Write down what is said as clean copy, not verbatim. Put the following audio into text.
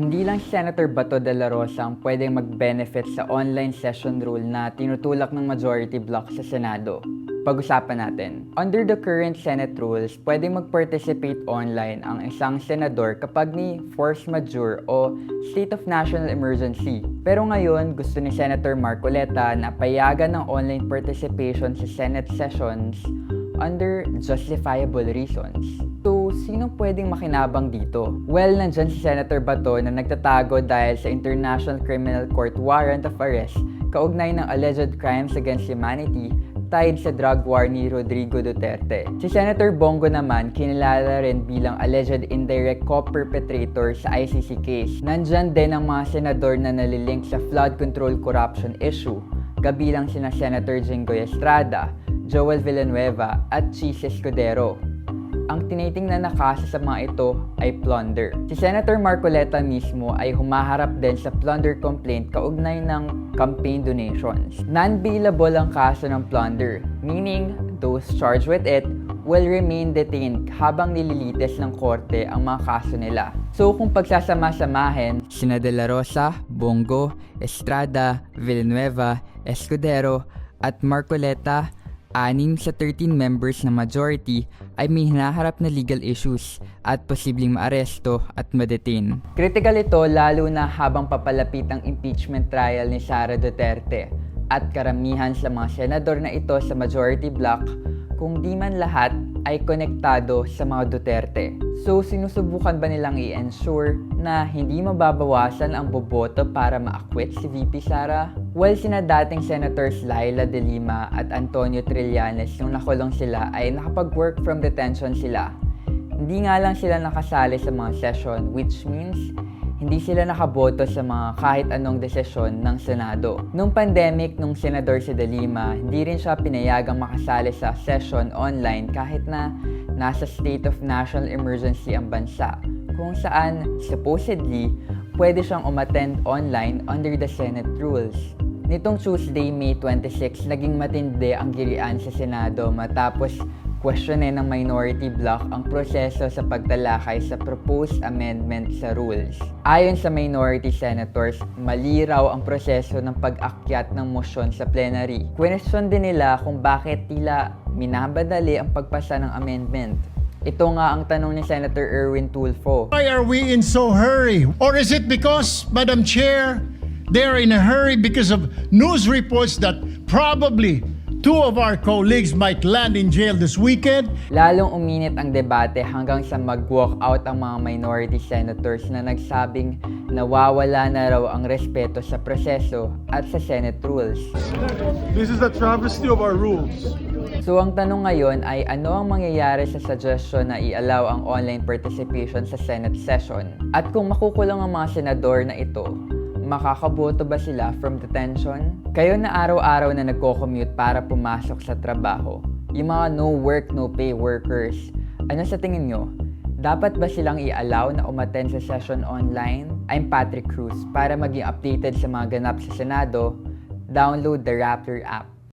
Hindi lang si Senator Bato de la Rosa ang pwedeng mag-benefit sa online session rule na tinutulak ng majority bloc sa Senado. Pag-usapan natin. Under the current Senate rules, pwedeng mag-participate online ang isang senador kapag may force majeure o state of national emergency. Pero ngayon, gusto ni Senator Marcoleta na payagan ng online participation sa Senate sessions under justifiable reasons. So, sino pwedeng makinabang dito? Well, nandyan si Senator Bato na nagtatago dahil sa International Criminal Court warrant of arrest kaugnay ng alleged crimes against humanity tied sa drug war ni Rodrigo Duterte. Si Senator Bongo naman, kinilala rin bilang alleged indirect co-perpetrator sa ICC case. Nandyan din ang mga senador na nalilink sa flood control corruption issue, kabilang sina Senator Jinggoy Estrada, Joel Villanueva at Chis Escudero. Ang tinitingnan na kaso sa mga ito ay plunder. Si Senator Marcoleta mismo ay humaharap din sa plunder complaint kaugnay ng campaign donations. Non-bailable ang kaso ng plunder, meaning those charged with it will remain detained habang nililitis ng korte ang mga kaso nila. So kung pagsasama-samahin, sina De La Rosa, Bongo, Estrada, Villanueva, Escudero at Marcoleta, 6 sa 13 members na majority ay may hinaharap na legal issues at posibleng maaresto at madetain. Critical ito lalo na habang papalapit ang impeachment trial ni Sara Duterte at karamihan sa mga senador na ito sa majority bloc, kung di man lahat, ay konektado sa mga Duterte. So, sinusubukan ba nilang i-ensure na hindi mababawasan ang boboto para ma-acquit si VP Sara? Well, sina dating Senators Laila De Lima at Antonio Trillanes nung nakulong sila ay nakapag-work from detention sila. Hindi nga lang sila nakasali sa mga session, which means hindi sila nakaboto sa mga kahit anong desisyon ng Senado. Nung pandemic, nung Senador si De Lima, hindi rin siya pinayagang makasali sa session online kahit na nasa state of national emergency ang bansa, kung saan supposedly pwede siyang umattend online under the Senate rules. Nitong Tuesday, May 26, naging matindi ang girian sa Senado matapos questionin ng minority bloc ang proseso sa pagtalakay sa proposed amendment sa rules. Ayon sa minority senators, mali raw ang proseso ng pag-akyat ng motion sa plenary. Question din nila kung bakit tila minabadali ang pagpasa ng amendment. Ito nga ang tanong ni Senator Erwin Tulfo. Why are we in so hurry? Or is it because, Madam Chair, they're in a hurry because of news reports that probably 2 of our colleagues might land in jail this weekend? Lalong uminit ang debate hanggang sa mag-walk out ang mga minority senators na nagsabing nawawala na raw ang respeto sa proseso at sa Senate rules. This is a travesty of our rules. So ang tanong ngayon ay ano ang mangyayari sa suggestion na i-allow ang online participation sa Senate session? At kung makukulong ang mga senador na ito, makakaboto ba sila from detention? Kayo na araw-araw na nagko-commute para pumasok sa trabaho, yung mga no work, no pay workers, ano sa tingin nyo? Dapat ba silang i-allow na umattend sa session online? I'm Patrick Cruz. Para maging updated sa mga ganap sa Senado, download the Raptor app.